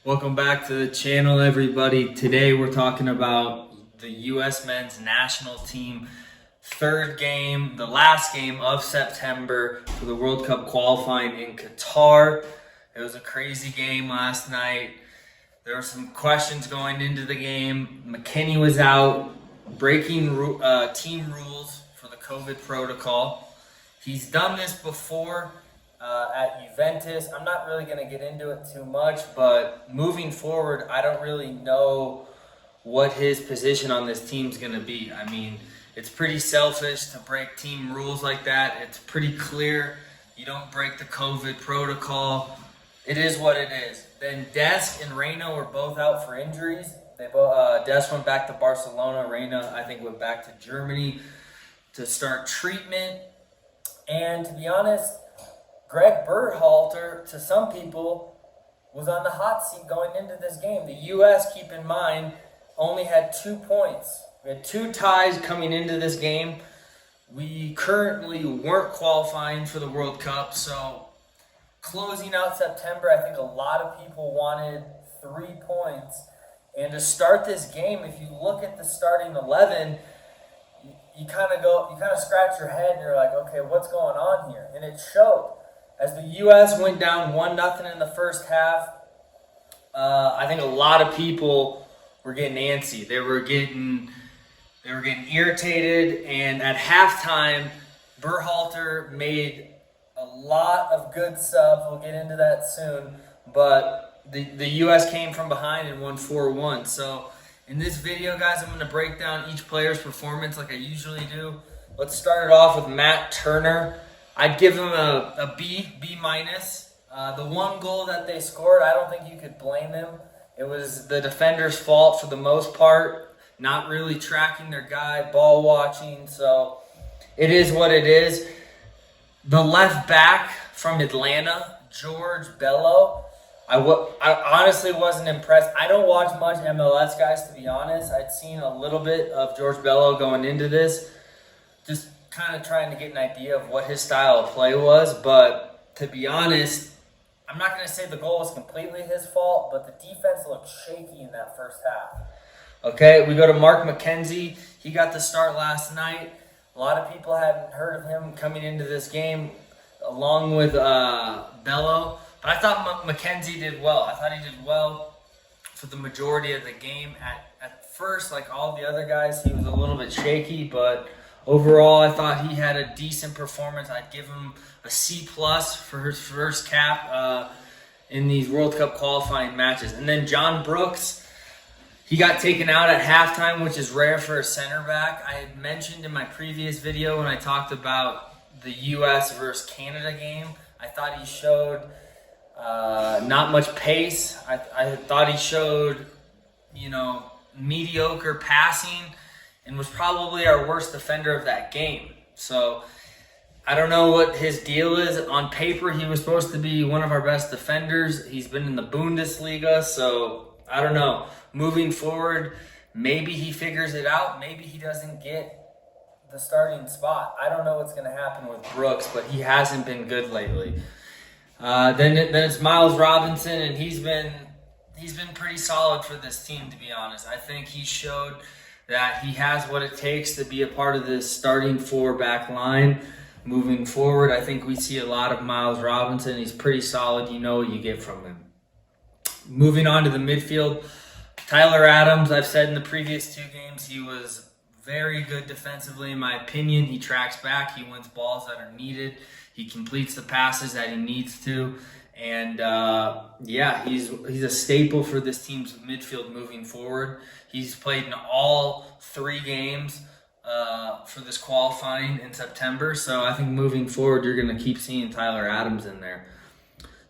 Welcome back to the channel, everybody. Today we're talking about the U.S. men's national team third game, the last game of September for the World Cup qualifying in Qatar. It was a crazy game last night. There were some questions going into the game. Mckenzie was out, breaking team rules for the COVID protocol. He's done this before at Juventus. I'm not really going to get into it too much, but moving forward, I don't really know what his position on this team's going to be. I mean, it's pretty selfish to break team rules like that. It's pretty clear you don't break the COVID protocol. It is what it is. Then Dest and Reyna were both out for injuries. They both Dest went back to Barcelona. Reyna, I think, went back to Germany to start treatment. And to be honest, Greg Berhalter, to some people, was on the hot seat going into this game. The U.S., keep in mind, only had 2 points. We had 2 ties coming into this game. We currently weren't qualifying for the World Cup, so closing out September, I think a lot of people wanted 3 points. And to start this game, if you look at the starting 11, you kind of scratch your head and you're like, okay, what's going on here? And it showed. As the U.S. went down 1-0 in the first half, I think a lot of people were getting antsy. They were getting irritated, and at halftime, Berhalter made a lot of good subs. We'll get into that soon, but the U.S. came from behind and won 4-1. So in this video, guys, I'm going to break down each player's performance like I usually do. Let's start it off with Matt Turner. I'd give him a B minus. The one goal that they scored, I don't think you could blame him. It was the defender's fault for the most part, not really tracking their guy, ball watching. So it is what it is. The left back from Atlanta, George Bello, I honestly wasn't impressed. I don't watch much MLS, guys, to be honest. I'd seen a little bit of George Bello going into this. Just kind of trying to get an idea of what his style of play was, but to be honest, I'm not going to say the goal was completely his fault, but the defense looked shaky in that first half. Okay, we go to Mark Mckenzie. He got the start last night. A lot of people hadn't heard of him coming into this game, along with Bello, but I thought Mckenzie did well. I thought he did well for the majority of the game. At first, like all the other guys, he was a little bit shaky, but overall, I thought he had a decent performance. I'd give him a C+ for his first cap in these World Cup qualifying matches. And then John Brooks, he got taken out at halftime, which is rare for a center back. I had mentioned in my previous video when I talked about the U.S. versus Canada game, I thought he showed not much pace. I thought he showed, mediocre passing, and was probably our worst defender of that game. So I don't know what his deal is. On paper, he was supposed to be one of our best defenders. He's been in the Bundesliga, so I don't know. Moving forward, maybe he figures it out. Maybe he doesn't get the starting spot. I don't know what's going to happen with Brooks, but he hasn't been good lately. Then it's Miles Robinson, and he's been pretty solid for this team, to be honest. I think he showed that he has what it takes to be a part of this starting 4-back line. Moving forward, I think we see a lot of Miles Robinson. He's pretty solid. You know what you get from him. Moving on to the midfield, Tyler Adams, I've said in the previous 2 games, he was very good defensively, in my opinion. He tracks back. He wins balls that are needed. He completes the passes that he needs to. And, he's a staple for this team's midfield moving forward. He's played in all 3 games for this qualifying in September. So I think moving forward, you're going to keep seeing Tyler Adams in there.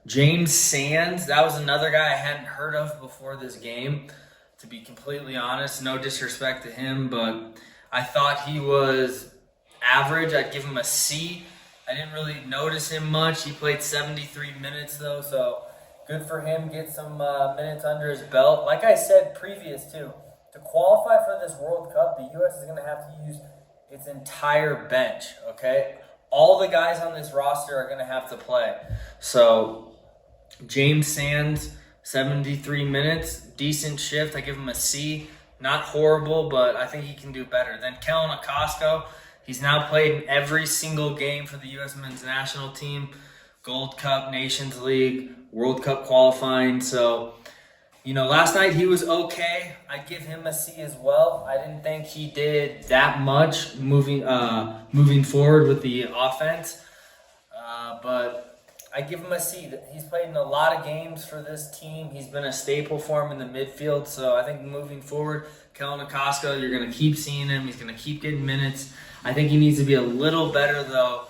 James Sands, that was another guy I hadn't heard of before this game, to be completely honest. No disrespect to him, but I thought he was average. I'd give him a C. I didn't really notice him much. He played 73 minutes, though, so good for him. Get some minutes under his belt. Like I said previous, too, to qualify for this World Cup, the U.S. is going to have to use its entire bench, okay? All the guys on this roster are going to have to play. So James Sands 73 minutes, decent shift. I give him a C. Not horrible, but I think he can do better. Then Kellen Acosta, he's now played in every single game for the U.S. men's national team. Gold Cup, Nations League, World Cup qualifying. So, last night he was okay. I'd give him a C as well. I didn't think he did that much moving forward with the offense. But I give him a C. He's played in a lot of games for this team. He's been a staple for him in the midfield. So I think moving forward, Kellen Acosta, you're going to keep seeing him. He's going to keep getting minutes. I think he needs to be a little better, though,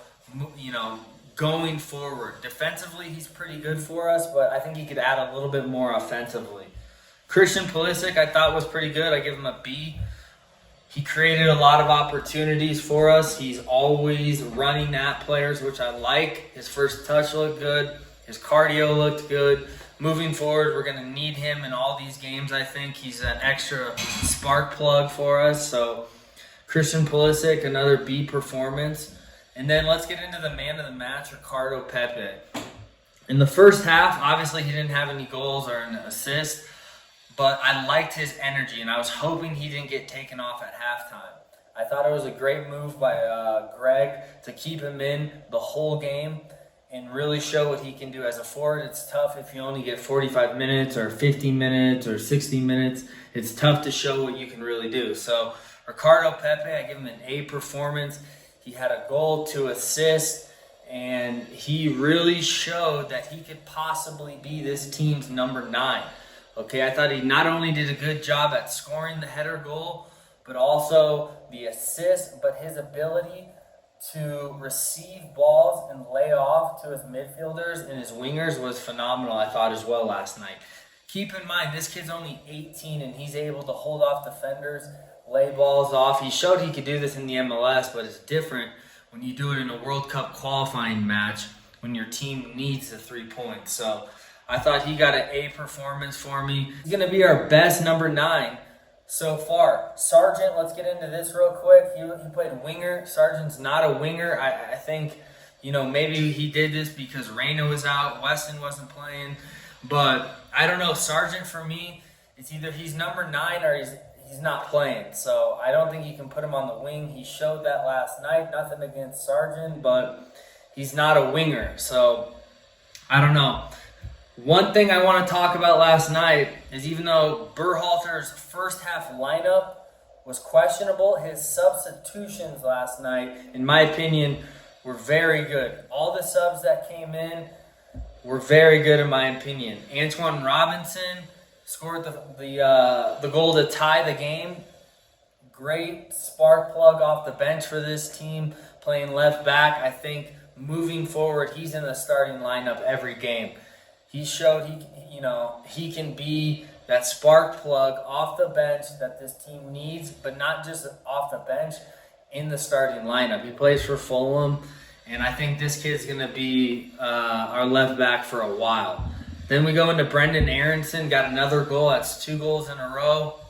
going forward. Defensively, he's pretty good for us, but I think he could add a little bit more offensively. Christian Pulisic, I thought was pretty good. I give him a B. He created a lot of opportunities for us. He's always running at players, which I like. His first touch looked good. His cardio looked good. Moving forward, we're going to need him in all these games, I think. He's an extra spark plug for us. So, Christian Pulisic, another B performance. And then let's get into the man of the match, Ricardo Pepe. In the first half, obviously he didn't have any goals or an assist, but I liked his energy, and I was hoping he didn't get taken off at halftime. I thought it was a great move by Greg to keep him in the whole game and really show what he can do as a forward. It's tough if you only get 45 minutes or 50 minutes or 60 minutes. It's tough to show what you can really do. So Ricardo Pepe, I give him an A performance. He had a goal, 2 assists, and he really showed that he could possibly be this team's number 9. Okay, I thought he not only did a good job at scoring the header goal, but also the assist, but his ability to receive balls and lay off to his midfielders and his wingers was phenomenal, I thought, as well last night. Keep in mind, this kid's only 18, and he's able to hold off defenders, lay balls off. He showed he could do this in the MLS, but it's different when you do it in a World Cup qualifying match when your team needs the 3 points. So I thought he got an A performance for me. He's going to be our best number 9 so far. Sargent, let's get into this real quick. He played winger. Sargent's not a winger. I think, maybe he did this because Reyna was out, Weston wasn't playing. But I don't know. Sargent, for me, it's either he's number 9 or he's not playing. So I don't think you can put him on the wing. He showed that last night. Nothing against Sargent, but he's not a winger. So I don't know. One thing I want to talk about last night is even though Berhalter's first half lineup was questionable, his substitutions last night, in my opinion, were very good. All the subs that came in were very good in my opinion. Antoine Robinson scored the goal to tie the game. Great spark plug off the bench for this team, playing left back. I think moving forward, he's in the starting lineup every game. He showed he can be that spark plug off the bench that this team needs, but not just off the bench, in the starting lineup. He plays for Fulham, and I think this kid's going to be our left back for a while. Then we go into Brendan Aronson, got another goal. That's 2 goals in a row.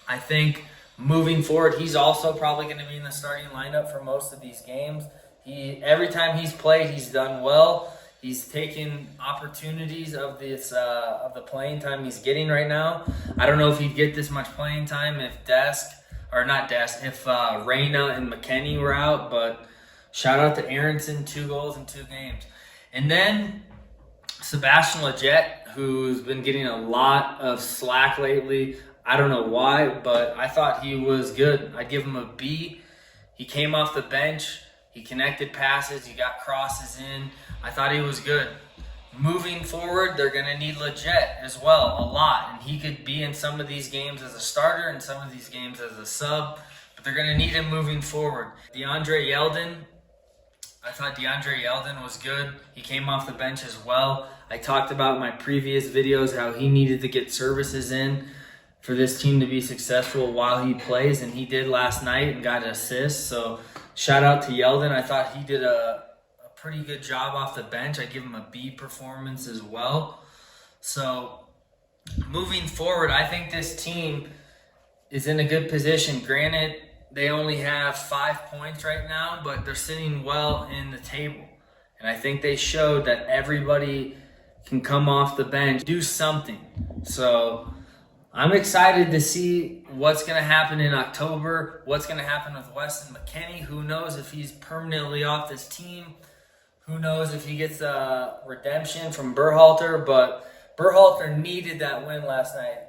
I think moving forward, he's also probably going to be in the starting lineup for most of these games. Every time he's played, he's done well. He's taking opportunities of the playing time he's getting right now. I don't know if he'd get this much playing time if Reyna and Mckenzie were out, but shout out to Aronson, 2 goals in 2 games. And then Sebastian Lletget, who's been getting a lot of slack lately. I don't know why, but I thought he was good. I'd give him a B. He came off the bench. He connected passes. He got crosses in. I thought he was good. Moving forward, they're going to need Lletget as well, a lot. And he could be in some of these games as a starter and some of these games as a sub. But they're going to need him moving forward. Deandre Yeldon, I thought Deandre Yeldon was good. He came off the bench as well. I talked about in my previous videos how he needed to get services in for this team to be successful while he plays. And he did last night and got an assist. So shout out to Yeldon. I thought he did a pretty good job off the bench. I give him a B performance as well. So moving forward, I think this team is in a good position. Granted, they only have 5 points right now, but they're sitting well in the table. And I think they showed that everybody can come off the bench, do something. So I'm excited to see what's going to happen in October, what's going to happen with Weston McKennie. Who knows if he's permanently off this team? Who knows if he gets a redemption from Berhalter? But Berhalter needed that win last night,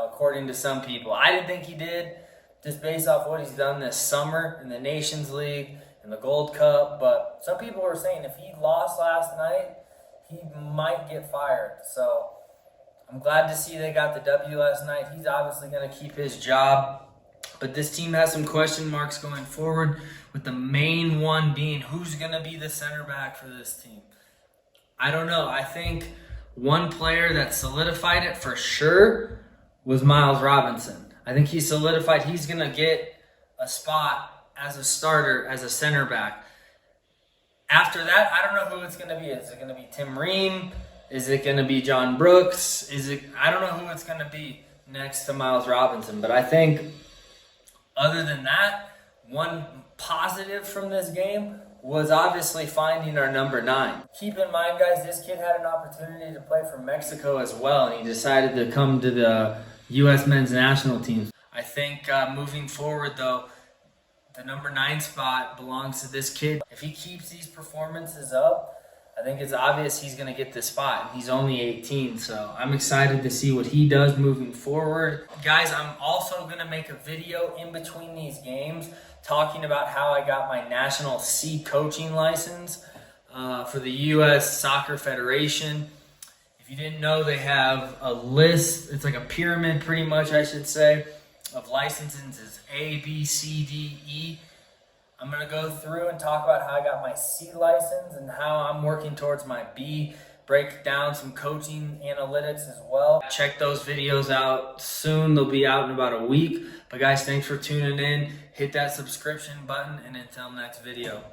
according to some people. I didn't think he did, just based off what he's done this summer in the Nations League and the Gold Cup. But some people were saying if he lost last night, he might get fired. So I'm glad to see they got the W last night. He's obviously going to keep his job. But this team has some question marks going forward, with the main one being who's going to be the center back for this team. I don't know. I think one player that solidified it for sure was Miles Robinson. I think he solidified he's going to get a spot as a starter, as a center back. After that, I don't know who it's going to be. Is it going to be Tim Ream? Is it going to be John Brooks? I don't know who it's going to be next to Miles Robinson. But I think other than that, one positive from this game was obviously finding our number 9. Keep in mind, guys, this kid had an opportunity to play for Mexico as well, and he decided to come to the U.S. men's national team. I think moving forward, though, the number 9 spot belongs to this kid. If he keeps these performances up, I think it's obvious he's going to get this spot. He's only 18, so I'm excited to see what he does moving forward. Guys, I'm also going to make a video in between these games talking about how I got my National C coaching license for the U.S. Soccer Federation. If you didn't know, they have a list. It's like a pyramid, pretty much, I should say, of licenses. It's A, B, C, D, E. I'm going to go through and talk about how I got my C license and how I'm working towards my B, break down some coaching analytics as well. Check those videos out soon. They'll be out in about a week. But guys, thanks for tuning in. Hit that subscription button, and until next video.